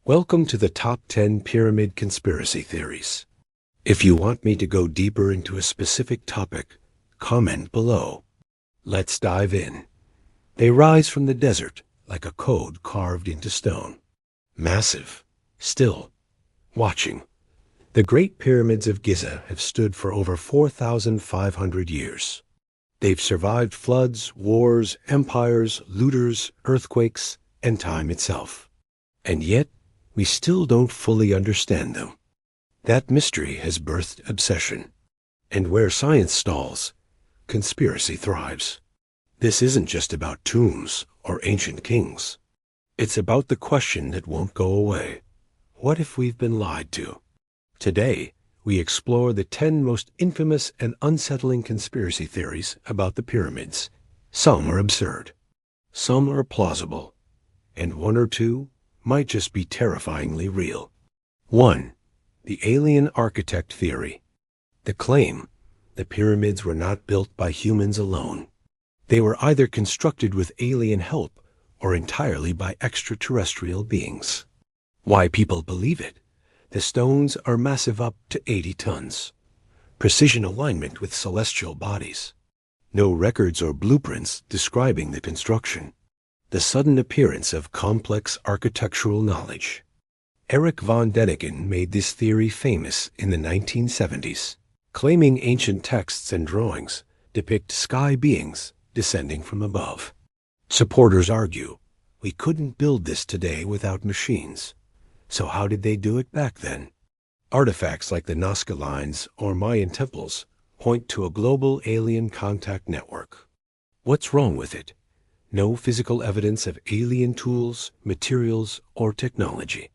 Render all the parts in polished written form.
Welcome to the Top 10 Pyramid Conspiracy Theories. If you want me to go deeper into a specific topic, comment below. Let's dive in. They rise from the desert like a code carved into stone. Massive, still, watching. The Great Pyramids of Giza have stood for over 4,500 years. They've survived floods, wars, empires, looters, earthquakes, and time itself. And yet, we still don't fully understand them. That mystery has birthed obsession. And where science stalls, conspiracy thrives. This isn't just about tombs or ancient kings. It's about the question that won't go away. What if we've been lied to? Today, we explore the 10 most infamous and unsettling conspiracy theories about the pyramids. Some are absurd. Some are plausible. And one or two might just be terrifyingly real. 1. The alien architect theory. The claim the pyramids were not built by humans alone. They were either constructed with alien help or entirely by extraterrestrial beings. Why people believe it? The stones are massive, up to 80 tons. Precision alignment with celestial bodies. No records or blueprints describing the construction. The sudden appearance of complex architectural knowledge. Erich von Däniken made this theory famous in the 1970s, claiming ancient texts and drawings depict sky beings descending from above. Supporters argue, we couldn't build this today without machines. So how did they do it back then? Artifacts like the Nazca Lines or Mayan temples point to a global alien contact network. What's wrong with it? No physical evidence of alien tools, materials, or technology.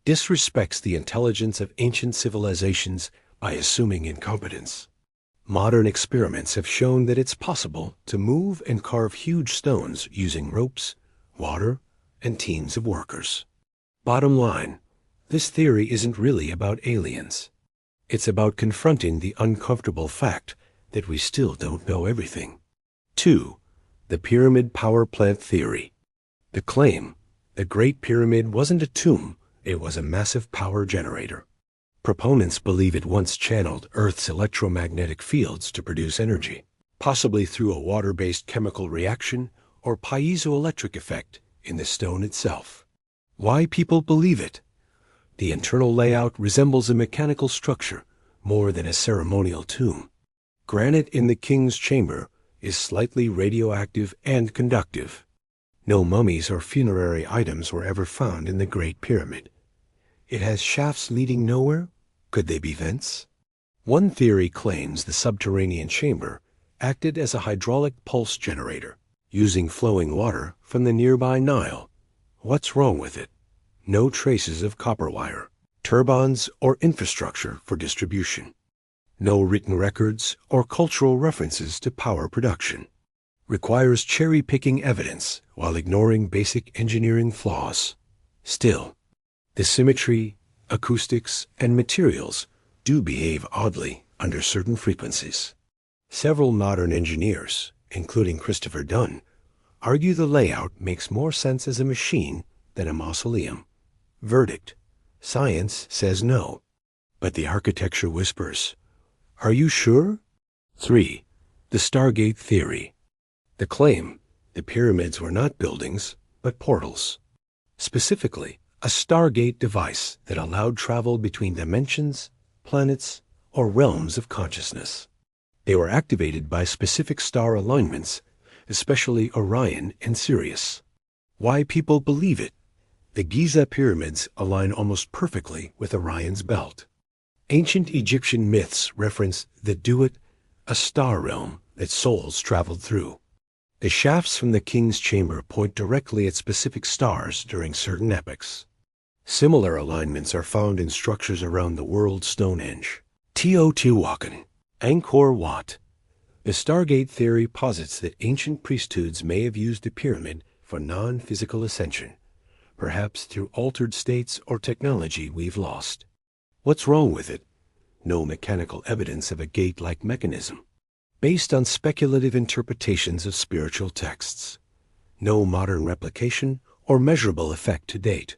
Disrespects the intelligence of ancient civilizations by assuming incompetence. Modern experiments have shown that it's possible to move and carve huge stones using ropes, water, and teams of workers. Bottom line, this theory isn't really about aliens. It's about confronting the uncomfortable fact that we still don't know everything. 2. The Pyramid Power Plant Theory. The claim, the Great Pyramid wasn't a tomb, it was a massive power generator. Proponents believe it once channeled Earth's electromagnetic fields to produce energy, possibly through a water-based chemical reaction or piezoelectric effect in the stone itself. Why people believe it? The internal layout resembles a mechanical structure more than a ceremonial tomb. Granite in the king's chamber is slightly radioactive and conductive. No mummies or funerary items were ever found in the Great Pyramid. It has shafts leading nowhere. Could they be vents? One theory claims the subterranean chamber acted as a hydraulic pulse generator, using flowing water from the nearby Nile. What's wrong with it? No traces of copper wire, turbines, or infrastructure for distribution. No written records or cultural references to power production. Requires cherry-picking evidence while ignoring basic engineering flaws. Still, the symmetry, acoustics, and materials do behave oddly under certain frequencies. Several modern engineers, including Christopher Dunn, argue the layout makes more sense as a machine than a mausoleum. Verdict: science says no, but the architecture whispers. Are you sure? 3. The Stargate Theory. The claim, the pyramids were not buildings, but portals. Specifically, a Stargate device that allowed travel between dimensions, planets, or realms of consciousness. They were activated by specific star alignments, especially Orion and Sirius. Why people believe it? The Giza pyramids align almost perfectly with Orion's belt. Ancient Egyptian myths reference the Duat, a star realm that souls traveled through. The shafts from the king's chamber point directly at specific stars during certain epochs. Similar alignments are found in structures around the world's Stonehenge, Teotihuacan, Angkor Wat. The Stargate theory posits that ancient priesthoods may have used the pyramid for non-physical ascension, perhaps through altered states or technology we've lost. What's wrong with it? No mechanical evidence of a gate-like mechanism. Based on speculative interpretations of spiritual texts. No modern replication or measurable effect to date.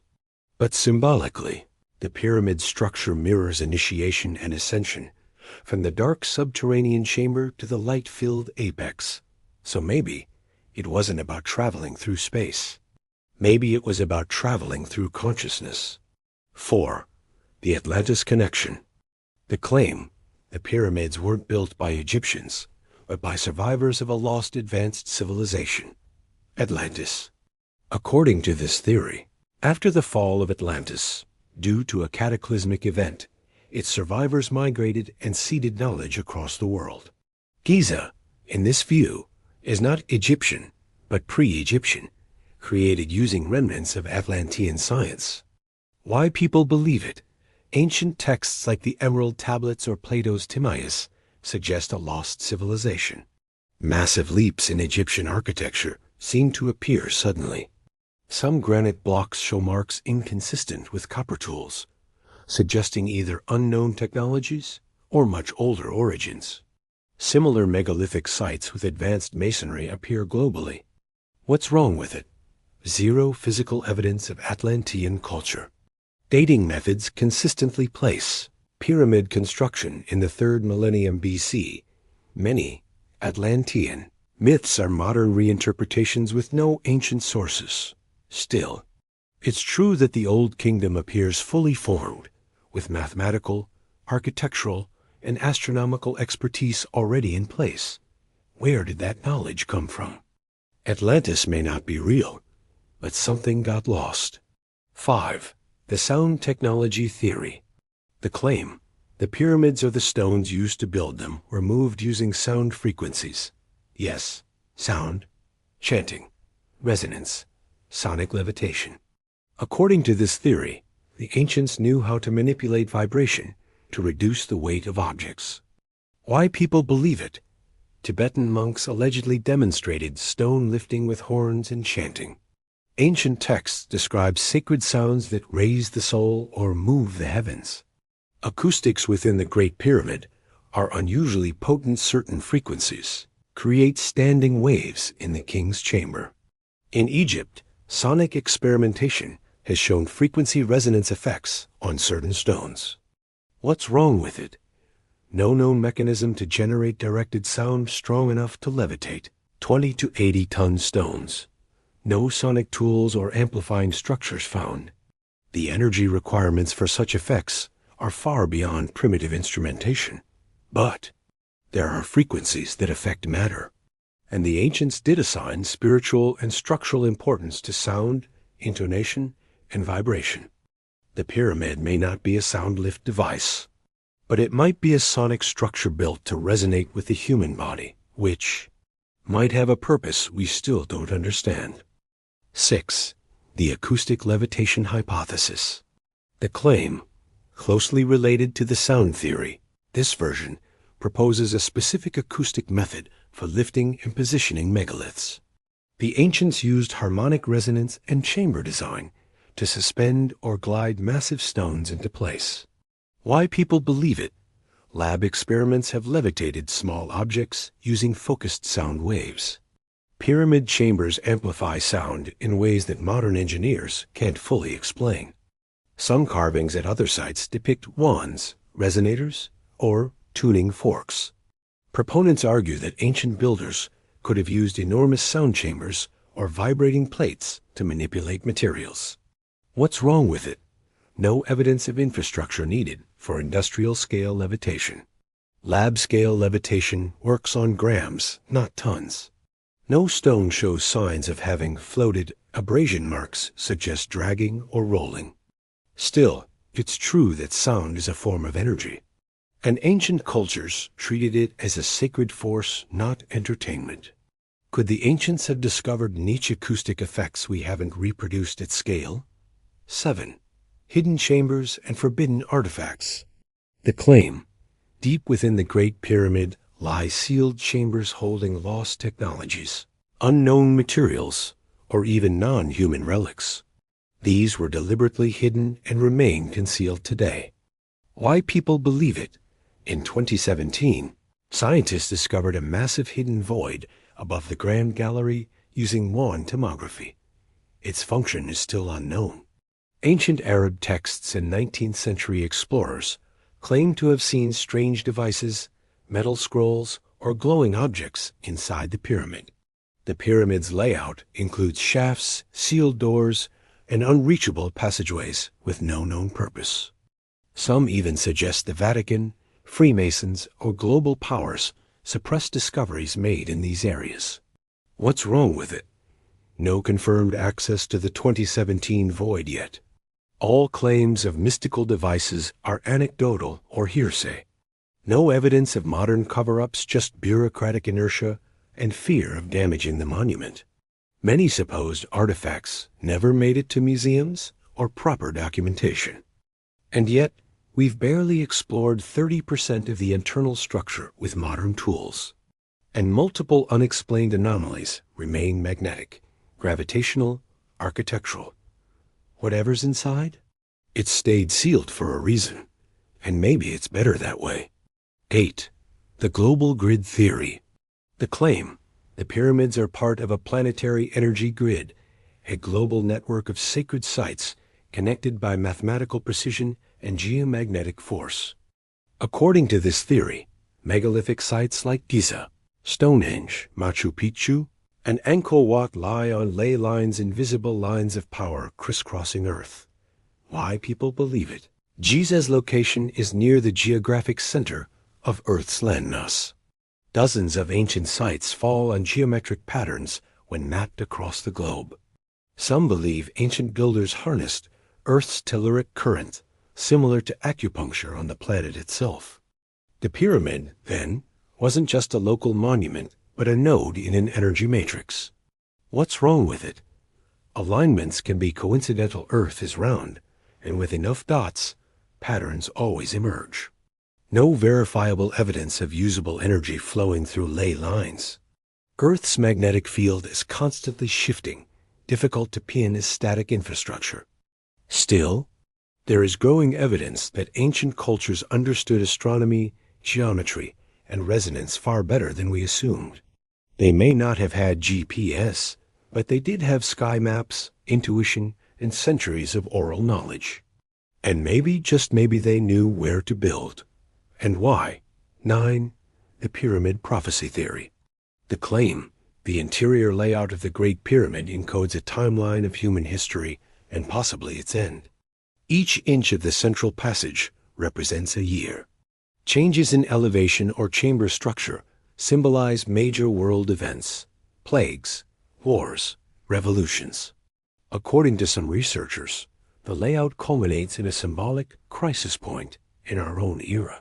But symbolically, the pyramid structure mirrors initiation and ascension, from the dark subterranean chamber to the light-filled apex. So maybe it wasn't about traveling through space. Maybe it was about traveling through consciousness. 4. The Atlantis connection. The claim the pyramids weren't built by Egyptians, but by survivors of a lost advanced civilization, Atlantis. According to this theory, after the fall of Atlantis, due to a cataclysmic event, its survivors migrated and seeded knowledge across the world. Giza, in this view, is not Egyptian, but pre-Egyptian, created using remnants of Atlantean science. Why people believe it? Ancient texts like the Emerald Tablets or Plato's Timaeus suggest a lost civilization. Massive leaps in Egyptian architecture seem to appear suddenly. Some granite blocks show marks inconsistent with copper tools, suggesting either unknown technologies or much older origins. Similar megalithic sites with advanced masonry appear globally. What's wrong with it? Zero physical evidence of Atlantean culture. Dating methods consistently place pyramid construction in the 3rd millennium BC. Many Atlantean myths are modern reinterpretations with no ancient sources. Still, it's true that the Old Kingdom appears fully formed, with mathematical, architectural, and astronomical expertise already in place. Where did that knowledge come from? Atlantis may not be real, but something got lost. 5. The sound technology theory. The claim the pyramids or the stones used to build them were moved using sound frequencies. Yes, sound, chanting, resonance, sonic levitation. According to this theory, the ancients knew how to manipulate vibration to reduce the weight of objects. Why people believe it? Tibetan monks allegedly demonstrated stone lifting with horns and chanting. Ancient texts describe sacred sounds that raise the soul or move the heavens. Acoustics within the Great Pyramid are unusually potent. Certain frequencies create standing waves in the king's chamber. In Egypt, sonic experimentation has shown frequency resonance effects on certain stones. What's wrong with it? No known mechanism to generate directed sound strong enough to levitate 20 to 80-ton stones. No sonic tools or amplifying structures found. The energy requirements for such effects are far beyond primitive instrumentation. But there are frequencies that affect matter, and the ancients did assign spiritual and structural importance to sound, intonation, and vibration. The pyramid may not be a sound lift device, but it might be a sonic structure built to resonate with the human body, which might have a purpose we still don't understand. 6. The acoustic levitation hypothesis. The claim, closely related to the sound theory, this version proposes a specific acoustic method for lifting and positioning megaliths. The ancients used harmonic resonance and chamber design to suspend or glide massive stones into place. Why people believe it? Lab experiments have levitated small objects using focused sound waves. Pyramid chambers amplify sound in ways that modern engineers can't fully explain. Some carvings at other sites depict wands, resonators, or tuning forks. Proponents argue that ancient builders could have used enormous sound chambers or vibrating plates to manipulate materials. What's wrong with it? No evidence of infrastructure needed for industrial-scale levitation. Lab-scale levitation works on grams, not tons. No stone shows signs of having floated. Abrasion marks suggest dragging or rolling. Still, it's true that sound is a form of energy, and ancient cultures treated it as a sacred force, not entertainment. Could the ancients have discovered niche acoustic effects we haven't reproduced at scale? 7. Hidden chambers and forbidden artifacts. The claim, deep within the Great Pyramid lie sealed chambers holding lost technologies, unknown materials, or even non-human relics. These were deliberately hidden and remain concealed today. Why people believe it? In 2017, scientists discovered a massive hidden void above the Grand Gallery using wand tomography. Its function is still unknown. Ancient Arab texts and 19th century explorers claim to have seen strange devices, metal scrolls, or glowing objects inside the pyramid. The pyramid's layout includes shafts, sealed doors, and unreachable passageways with no known purpose. Some even suggest the Vatican, Freemasons, or global powers suppressed discoveries made in these areas. What's wrong with it? No confirmed access to the 2017 void yet. All claims of mystical devices are anecdotal or hearsay. No evidence of modern cover-ups, just bureaucratic inertia and fear of damaging the monument. Many supposed artifacts never made it to museums or proper documentation. And yet, we've barely explored 30% of the internal structure with modern tools. And multiple unexplained anomalies remain magnetic, gravitational, architectural. Whatever's inside, it's stayed sealed for a reason, and maybe it's better that way. 8. The global grid theory. The claim: the pyramids are part of a planetary energy grid, a global network of sacred sites connected by mathematical precision and geomagnetic force. According to this theory, megalithic sites like Giza, Stonehenge, Machu Picchu, and Angkor Wat lie on ley lines, invisible lines of power crisscrossing Earth. Why people believe it? Giza's location is near the geographic center of Earth's landmass. Dozens of ancient sites fall on geometric patterns when mapped across the globe. Some believe ancient builders harnessed Earth's telluric current, similar to acupuncture on the planet itself. The pyramid, then, wasn't just a local monument, but a node in an energy matrix. What's wrong with it? Alignments can be coincidental. Earth is round, and with enough dots, patterns always emerge. No verifiable evidence of usable energy flowing through ley lines. Earth's magnetic field is constantly shifting, difficult to pin as static infrastructure. Still, there is growing evidence that ancient cultures understood astronomy, geometry, and resonance far better than we assumed. They may not have had GPS, but they did have sky maps, intuition, and centuries of oral knowledge. And maybe, just maybe, they knew where to build. And why? 9. The Pyramid Prophecy Theory. The claim: the interior layout of the Great Pyramid encodes a timeline of human history and possibly its end. Each inch of the central passage represents a year. Changes in elevation or chamber structure symbolize major world events: plagues, wars, revolutions. According to some researchers, the layout culminates in a symbolic crisis point in our own era.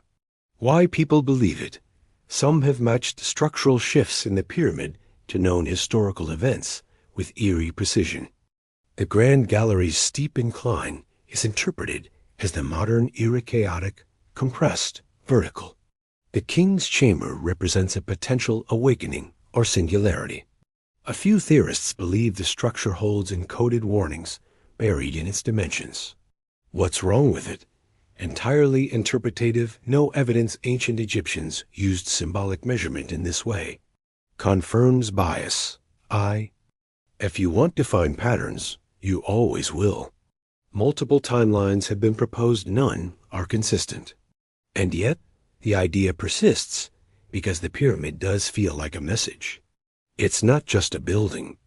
Why people believe it? Some have matched structural shifts in the pyramid to known historical events with eerie precision. The Grand Gallery's steep incline is interpreted as the modern era: chaotic, compressed, vertical. The King's Chamber represents a potential awakening or singularity. A few theorists believe the structure holds encoded warnings buried in its dimensions. What's wrong with it? Entirely interpretative, no evidence ancient Egyptians used symbolic measurement in this way. Confirms bias. If you want to find patterns, you always will. Multiple timelines have been proposed, none are consistent. And yet, the idea persists because the pyramid does feel like a message. It's not just a building.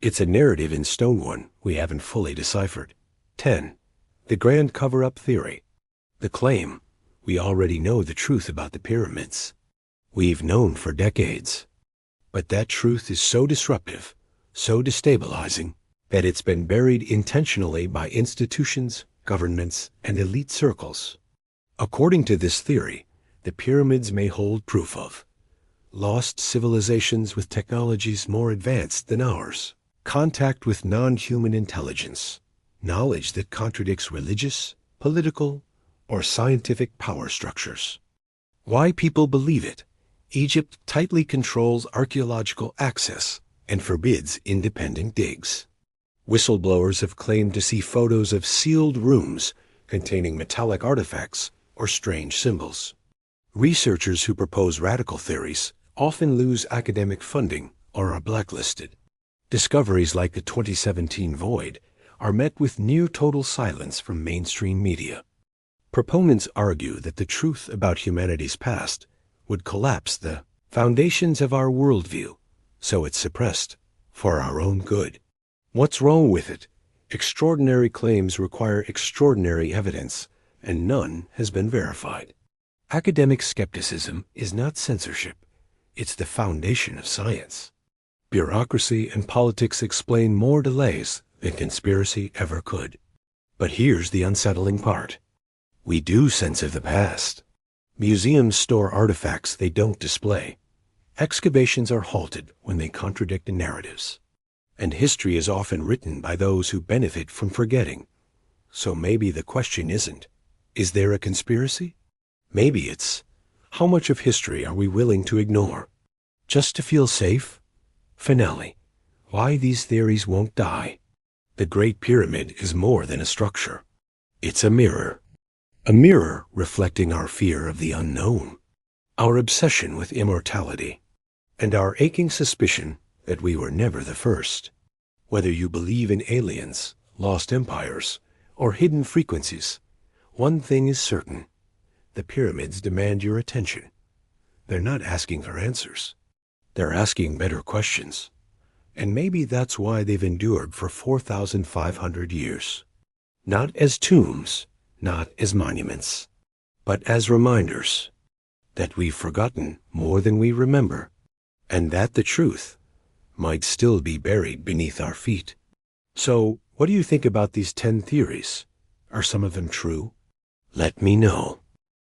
It's a narrative in stone, one we haven't fully deciphered. 10. The Grand Cover-Up Theory. The claim: we already know the truth about the pyramids. We've known for decades. But that truth is so disruptive, so destabilizing, that it's been buried intentionally by institutions, governments, and elite circles. According to this theory, the pyramids may hold proof of lost civilizations with technologies more advanced than ours, contact with non-human intelligence, knowledge that contradicts religious, political, or scientific power structures. Why people believe it? Egypt tightly controls archaeological access and forbids independent digs. Whistleblowers have claimed to see photos of sealed rooms containing metallic artifacts or strange symbols. Researchers who propose radical theories often lose academic funding or are blacklisted. Discoveries like the 2017 void are met with near total silence from mainstream media. Proponents argue that the truth about humanity's past would collapse the foundations of our worldview, so it's suppressed for our own good. What's wrong with it? Extraordinary claims require extraordinary evidence, and none has been verified. Academic skepticism is not censorship. It's the foundation of science. Bureaucracy and politics explain more delays than conspiracy ever could. But here's the unsettling part. We do censor the past. Museums store artifacts they don't display. Excavations are halted when they contradict narratives. And history is often written by those who benefit from forgetting. So maybe the question isn't, is there a conspiracy? Maybe it's, how much of history are we willing to ignore? Just to feel safe? Finale. Why these theories won't die. The Great Pyramid is more than a structure. It's a mirror. A mirror reflecting our fear of the unknown, our obsession with immortality, and our aching suspicion that we were never the first. Whether you believe in aliens, lost empires, or hidden frequencies, one thing is certain. The pyramids demand your attention. They're not asking for answers. They're asking better questions. And maybe that's why they've endured for 4,500 years. Not as tombs, not as monuments, but as reminders that we've forgotten more than we remember, and that the truth might still be buried beneath our feet. So, what do you think about these 10 theories? Are some of them true? Let me know.